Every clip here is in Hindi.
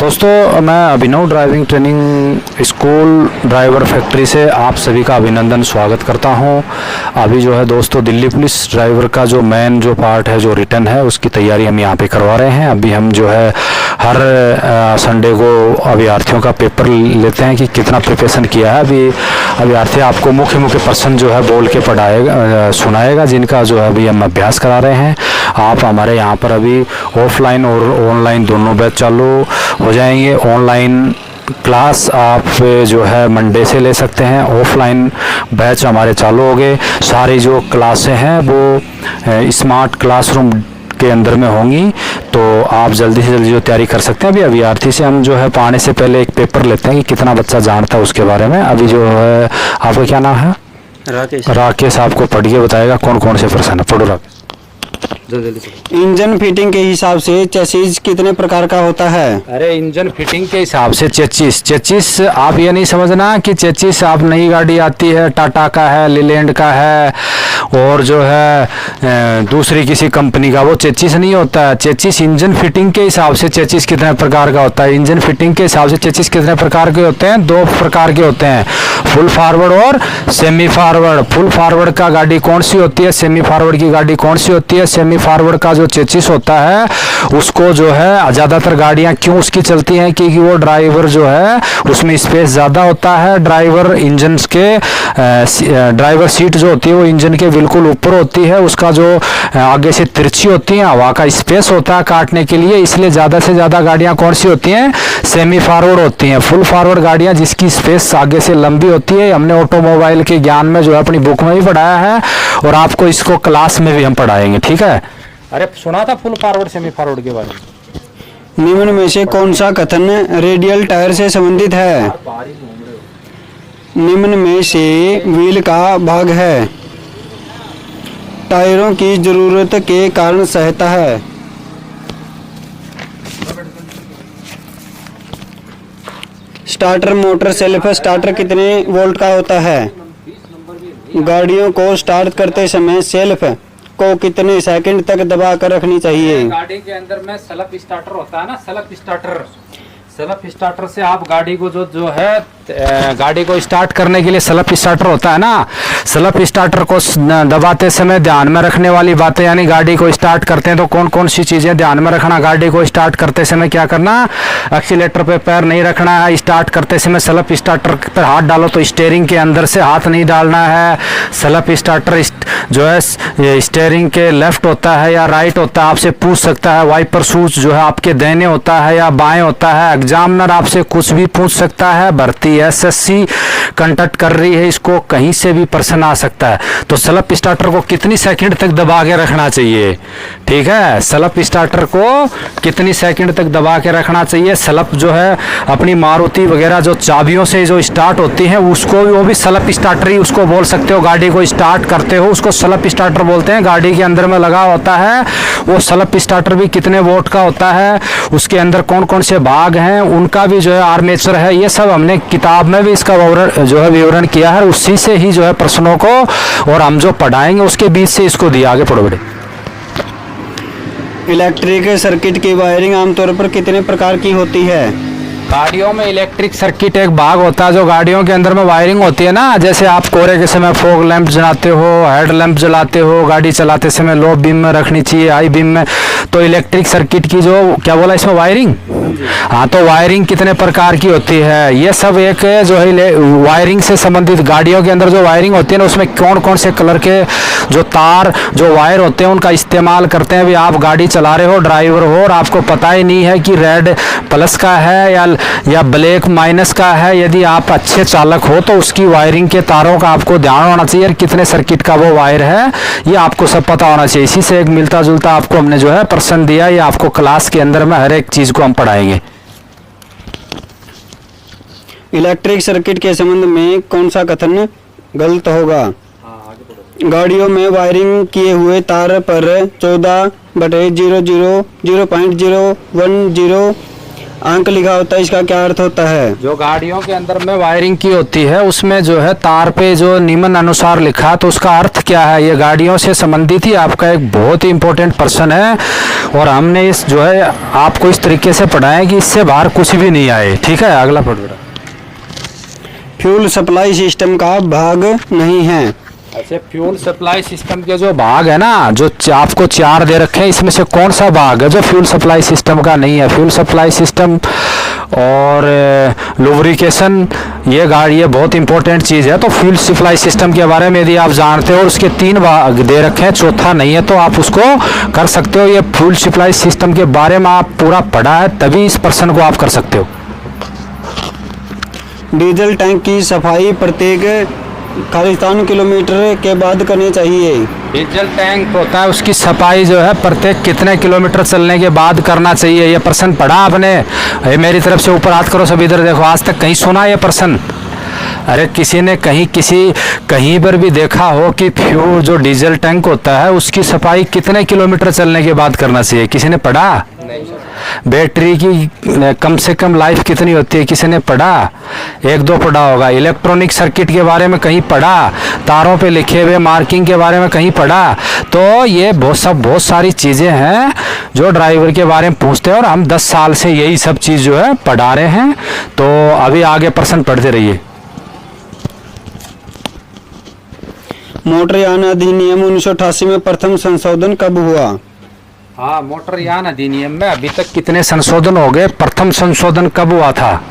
दोस्तों, मैं Abhinav driving training school driver factory से आप सभी का अभिनंदन स्वागत करता हूं। अभी जो है दोस्तों, दिल्ली पुलिस ड्राइवर का जो मेन जो पार्ट है, जो रिटर्न है, उसकी तैयारी हम यहां पे करवा रहे हैं। अभी हम जो है हर संडे को अभ्यर्थियों का पेपर लेते हैं कि कितना प्रिपरेशन किया है। अभी अभ्यर्थी आपको मुख्य प्रश्न जो है बोल के पढ़ाएगा, सुनाएगा, जिनका जो है अभी हम अभ्यास करा रहे हैं। आप हमारे यहाँ पर अभी ऑफलाइन और ऑनलाइन दोनों बैच चालू हो जाएंगे। ऑनलाइन क्लास आप जो है मंडे से ले सकते हैं। ऑफलाइन बैच हमारे चालू हो गए। सारी जो क्लासें हैं वो स्मार्ट क्लासरूम के अंदर में होंगी, तो आप जल्दी से जल्दी जो तैयारी कर सकते हैं। अभी अभ्यर्थी से हम जो है पढ़ाने से पहले एक पेपर लेते हैं कि कितना बच्चा जानता है उसके बारे में। अभी जो है, आपका क्या नाम है? राकेश आपको पढ़ के बताएगा कौन कौन से प्रश्न है। पढ़ो राकेश। इंजन फिटिंग के हिसाब से चेसिस कितने प्रकार का होता है? अरे इंजन फिटिंग के हिसाब से चेचिस आप ये नहीं समझना कि चेचिस आप नई गाड़ी आती है, टाटा का है, लीलैंड का है और जो है दूसरी किसी कंपनी का, वो चेचिस नहीं होता है। चेचिस इंजन फिटिंग के हिसाब से चेचिस कितने प्रकार का होता है। इंजन फिटिंग के हिसाब से चेचिस कितने प्रकार के होते हैं? 2 प्रकार के होते हैं, फुल फॉरवर्ड और सेमी फॉरवर्ड। फुल फॉरवर्ड का गाड़ी कौन सी होती है, सेमी फॉरवर्ड की गाड़ी कौन सी होती है? सेमी फॉरवर्ड का जो चेचिस होता है उसको जो है ज़्यादातर गाड़ियां क्यों उसकी चलती हैं, क्योंकि वो ड्राइवर जो है उसमें स्पेस ज़्यादा होता है। ड्राइवर इंजन के ड्राइवर सीट जो होती है वो इंजन के बिल्कुल ऊपर होती है। उसका जो आगे से तिरछी होती है, हवा का स्पेस होता है काटने के लिए, इसलिए ज़्यादा से ज़्यादा गाड़ियां कौन सी होती हैं? सेमी फॉरवर्ड होती हैं। फुल फॉरवर्ड गाड़ियां जिसकी स्पेस आगे से लंबी होती है, हमने ऑटोमोबाइल के ज्ञान में जो है अपनी बुक में भी पढ़ाया है और आपको इसको क्लास में भी हम पढ़ाएंगे, ठीक है? अरे सुना था फुल फॉरवर्ड सेमी फॉरवर्ड के बारे में? निम्न में से कौन सा कथन रेडियल टायर से संबंधित है? निम्न में से व्हील का भाग है, टायरों की जरूरत के कारण सहता है। स्टार्टर मोटर सेल्फ स्टार्टर कितने वोल्ट का होता है? गाड़ियों को स्टार्ट करते समय सेल्फ को कितने सेकंड तक दबा कर रखनी चाहिए? गाड़ी के अंदर में सेल्फ स्टार्टर होता है ना, सेल्फ स्टार्टर से आप गाड़ी को जो है गाड़ी को स्टार्ट करने के लिए सेल्फ स्टार्टर होता है ना, सेल्फ स्टार्टर को दबाते समय ध्यान में रखने वाली बातें, यानी गाड़ी को स्टार्ट करते हैं तो कौन कौन सी चीजें ध्यान में रखना। गाड़ी को स्टार्ट करते समय क्या करना? एक्सीलेटर पे पैर नहीं रखना है। स्टार्ट करते समय सेल्फ स्टार्टर पर हाथ डालो तो स्टीयरिंग के अंदर से हाथ नहीं डालना है। सेल्फ स्टार्टर जो है स्टीयरिंग के लेफ्ट होता है या राइट होता है, आपसे पूछ सकता है। वाइपर स्विच जो है आपके दाहिने होता है या बाएं होता है। एग्जामिनर आपसे कुछ भी पूछ सकता है। भर्ती एसएससी कंडक्ट कर रही है, इसको कहीं से भी प्रश्न आ सकता है। तो सेल्फ स्टार्टर को कितनी सेकंड तक दबा के रखना चाहिए? ठीक है, सेल्फ स्टार्टर को कितनी सेकंड तक दबा के रखना चाहिए? सेल्फ जो है अपनी मारुति वगैरह जो चाबियों से जो स्टार्ट होती है उसको वो भी सेल्फ स्टार्टर ही उसको बोल सकते हो। गाड़ी को स्टार्ट करते हो उसको सेल्फ स्टार्टर बोलते हैं। गाड़ी के अंदर में लगा होता है वो सेल्फ स्टार्टर भी कितने वोल्ट का होता है, उसके अंदर कौन कौन से भाग हैं, उनका भी जो है आर्मेचर है, ये सब हमने किताब में भी इसका विवरण किया है। उसी से ही जो है प्रश्नों को और हम जो पढ़ाएंगे उसके बीच से इसको दिया। आगे पढ़ो बेटे। इलेक्ट्रिक सर्किट की वायरिंग आमतौर पर कितने प्रकार की होती है? गाड़ियों में इलेक्ट्रिक सर्किट एक भाग होता है जो गाड़ियों के अंदर में वायरिंग होती है ना। जैसे आप कोहरे के समय फॉग लैंप जलाते हो, हेड लैंप जलाते हो, गाड़ी चलाते समय लो बीम में रखनी चाहिए, हाई बीम में। तो इलेक्ट्रिक सर्किट की जो क्या बोला इसमें, वायरिंग। हाँ, तो वायरिंग कितने प्रकार की होती है ये सब एक जो है वायरिंग से संबंधित। गाड़ियों के अंदर जो वायरिंग होती है ना उसमें कौन कौन से कलर के जो तार जो वायर होते हैं उनका इस्तेमाल करते हैं। अभी आप गाड़ी चला रहे हो, ड्राइवर हो, और आपको पता ही नहीं है कि रेड प्लस का है या ब्लैक माइनस का है। यदि आप अच्छे चालक हो तो उसकी वायरिंग के तारों का आपको ध्यान होना चाहिए, कितने सर्किट का वो वायर है ये आपको सब पता होना चाहिए। इसी से एक मिलता जुलता आपको हमने जो है प्रश्न दिया, ये आपको क्लास के अंदर में हर एक चीज को हम पढ़ाएंगे। इलेक्ट्रिक सर्किट के संबंध में कौन सा कथन गलत होगा? गाड़ियों में वायरिंग किए हुए तार पर 14/00 0.010 अंक लिखा होता है, इसका क्या अर्थ होता है? जो गाड़ियों के अंदर में वायरिंग की होती है उसमें जो है तार पे जो निम्न अनुसार लिखा, तो उसका अर्थ क्या है? ये गाड़ियों से संबंधित ही आपका एक बहुत ही इंपॉर्टेंट पर्सन है और हमने इस जो है आपको इस तरीके से पढ़ाया कि इससे बाहर कुछ भी नहीं आए। ठीक है, अगला पढ़ो बेटा। फ्यूल सप्लाई सिस्टम का भाग नहीं है। अच्छा, फ्यूल सप्लाई सिस्टम के जो भाग है ना, जो आपको 4 दे रखे हैं, इसमें से कौन सा भाग है जो फ्यूल सप्लाई सिस्टम का नहीं है? फ्यूल सप्लाई सिस्टम और लुब्रिकेशन, ये गाड़ी ये बहुत इंपॉर्टेंट चीज़ है। तो फ्यूल सप्लाई सिस्टम के बारे में यदि आप जानते हो और उसके 3 भाग दे रखे हैं, चौथा नहीं है, तो आप उसको कर सकते हो। ये फ्यूल सप्लाई सिस्टम के बारे में आप पूरा पढ़ा है, तभी इस प्रश्न को आप कर सकते हो। डीजल टैंक की सफाई प्रत्येक खालिस्तान किलोमीटर के बाद करनी चाहिए। डीजल टैंक होता है, उसकी सफाई जो है प्रत्येक कितने किलोमीटर चलने के बाद करना चाहिए? ये प्रश्न पढ़ा आपने? मेरी तरफ से ऊपर हाथ करो सब, इधर देखो। आज तक कहीं सुना ये प्रश्न? अरे किसी ने कहीं पर भी देखा हो कि फ्यूल जो डीजल टैंक होता है उसकी सफाई कितने किलोमीटर चलने के बाद करना चाहिए? किसी ने पढ़ा? बैटरी की कम से कम लाइफ कितनी होती है? किसी ने पढ़ा? 1-2 पढ़ा होगा। इलेक्ट्रॉनिक सर्किट के बारे में कहीं पढ़ा? तारों पे लिखे हुए मार्किंग के बारे में कहीं पढ़ा? तो ये बहुत सारी चीज़ें हैं जो ड्राइवर के बारे में पूछते हैं और हम 10 साल से यही सब चीज़ जो है पढ़ा रहे हैं। तो अभी आगे प्रश्न पढ़ते रहिए। मोटरयान अधिनियम 1988 में प्रथम संशोधन कब हुआ? हाँ, मोटरयान अधिनियम में अभी तक कितने संशोधन हो गए? प्रथम संशोधन कब हुआ था?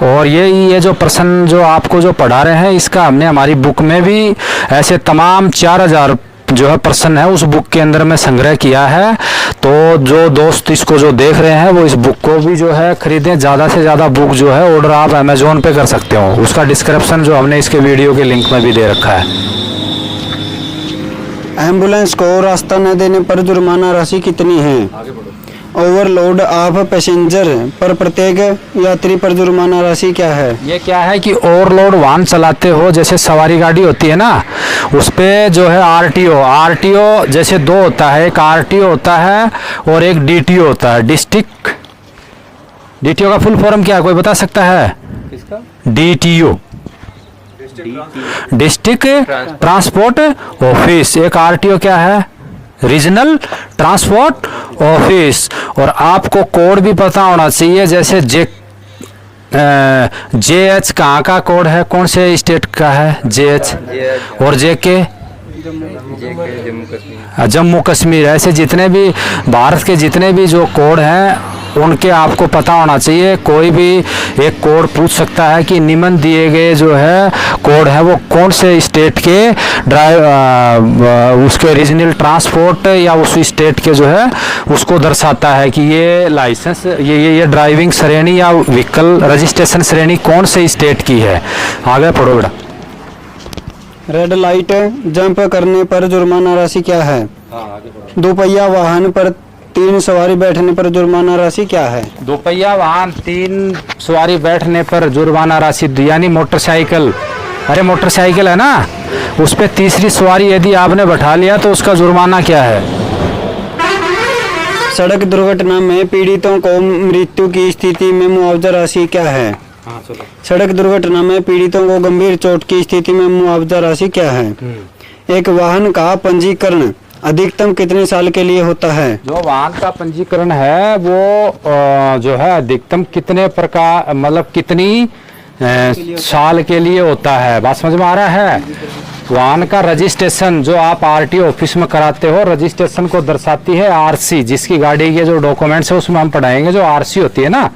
और ये जो प्रश्न जो आपको जो पढ़ा रहे हैं, इसका हमने हमारी बुक में भी ऐसे तमाम 4000 जो है प्रश्न है उस बुक के अंदर में संग्रह किया है। तो जो दोस्त इसको जो देख रहे हैं वो इस बुक को भी जो है खरीदें। ज़्यादा से ज़्यादा बुक जो है ऑर्डर आप अमेजोन पे कर सकते हो। उसका डिस्क्रिप्शन जो हमने इसके वीडियो के लिंक में भी दे रखा है। एम्बुलेंस को रास्ता न देने पर जुर्माना राशि कितनी है? ओवरलोड ऑफ पैसेंजर पर प्रत्येक यात्री पर जुर्माना राशि क्या है? ये क्या है कि ओवरलोड वाहन चलाते हो, जैसे सवारी गाड़ी होती है ना, उस पे जो है आरटीओ जैसे 2 होता है, एक आरटीओ होता है और एक डीटीओ होता है। डीटीओ का फुल फॉर्म क्या है, कोई बता सकता है? किसका? DTO, district transport office. एक आरटीओ क्या है? Regional transport office. और आपको कोड भी पता होना चाहिए, जैसे जेएच कहाँ का कोड है, कौन से स्टेट का है जेएच, और जेके जम्मू कश्मीर। ऐसे जितने भी भारत के जितने भी जो कोड हैं उनके आपको पता होना चाहिए। कोई भी एक कोड पूछ सकता है कि निम्न दिए गए जो है कोड है वो कौन से स्टेट के उसके रीजनल ट्रांसपोर्ट या उस स्टेट के जो है उसको दर्शाता है कि ये लाइसेंस ये ड्राइविंग श्रेणी या व्हीकल रजिस्ट्रेशन श्रेणी कौन से स्टेट की है। आगे पढ़ो बेटा। रेड लाइट जंप करने पर जुर्माना राशि क्या है? दोपहिया वाहन पर 3 सवारी बैठने पर जुर्माना राशि क्या है? दोपहिया वाहन 3 सवारी बैठने पर जुर्माना राशि यानी मोटरसाइकिल, अरे मोटरसाइकिल है ना, उस पे तीसरी सवारी यदि आपने बैठा लिया तो उसका जुर्माना क्या है? सड़क दुर्घटना में पीड़ितों को मृत्यु की स्थिति में मुआवजा राशि क्या है? सड़क दुर्घटना में पीड़ितों को गंभीर चोट की स्थिति में मुआवजा राशि क्या है? एक वाहन का पंजीकरण अधिकतम कितने साल के लिए होता है? जो वाहन का पंजीकरण है वो जो है अधिकतम कितने प्रकार मतलब कितनी साल के लिए होता है? बात समझ में आ रहा है? वाहन का रजिस्ट्रेशन जो आप आरटीओ ऑफिस में कराते हो, रजिस्ट्रेशन को दर्शाती है आरसी। जिसकी गाड़ी के जो डॉक्यूमेंट्स है उसमें हम पढ़ाएंगे, जो आरसी होती है ना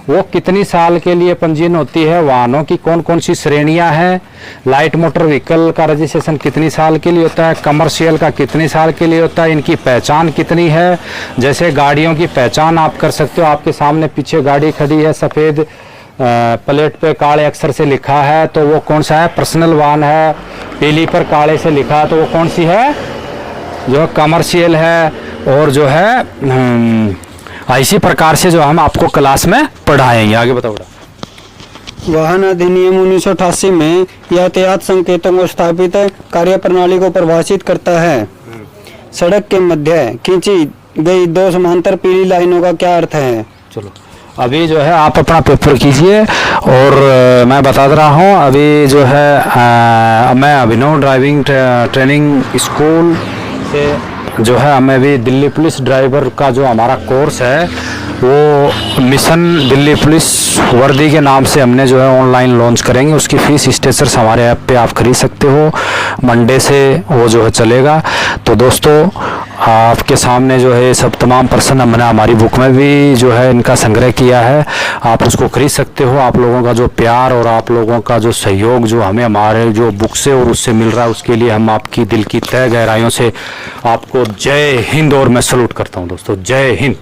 वो कितनी साल के लिए पंजीयन होती है, वाहनों की कौन कौन सी श्रेणियां हैं, लाइट मोटर व्हीकल का रजिस्ट्रेशन कितनी साल के लिए होता है, कमर्शियल का कितनी साल के लिए होता है, इनकी पहचान कितनी है। जैसे गाड़ियों की पहचान आप कर सकते हो, आपके सामने पीछे गाड़ी खड़ी है, सफ़ेद प्लेट पे काले अक्षर से लिखा है तो वो कौन सा है? पर्सनल वाहन है। पीली पर काले से लिखा है तो वो कौन सी है? जो कमर्शियल है। और जो है इसी प्रकार से जो हम आपको क्लास में पढ़ाएंगे। आगे बताओ। वाहन अधिनियम 1988 में यातायात संकेतों को स्थापित कार्यप्रणाली को परिभाषित करता है। सड़क के मध्य खींची गई 2 समांतर पीली लाइनों का क्या अर्थ है? चलो अभी जो है आप अपना पेपर कीजिए और मैं बता रहा हूँ अभी जो है मैं अभिनव ड्राइविंग ट्रेनिंग स्कूल से जो है हमें भी दिल्ली पुलिस ड्राइवर का जो हमारा कोर्स है वो मिशन दिल्ली पुलिस वर्दी के नाम से हमने जो है ऑनलाइन लॉन्च करेंगे। उसकी फ़ीस स्ट्रेचर्स हमारे ऐप पे आप खरीद सकते हो, मंडे से वो जो है चलेगा। तो दोस्तों आपके सामने जो है सब तमाम पर्सन हमने हमारी बुक में भी जो है इनका संग्रह किया है, आप उसको खरीद सकते हो। आप लोगों का जो प्यार और आप लोगों का जो सहयोग जो हमें हमारे जो बुक से और उससे मिल रहा है उसके लिए हम आपकी दिल की तह गहराइयों से आपको जय हिंद और मैं सलूट करता हूँ दोस्तों। जय हिंद।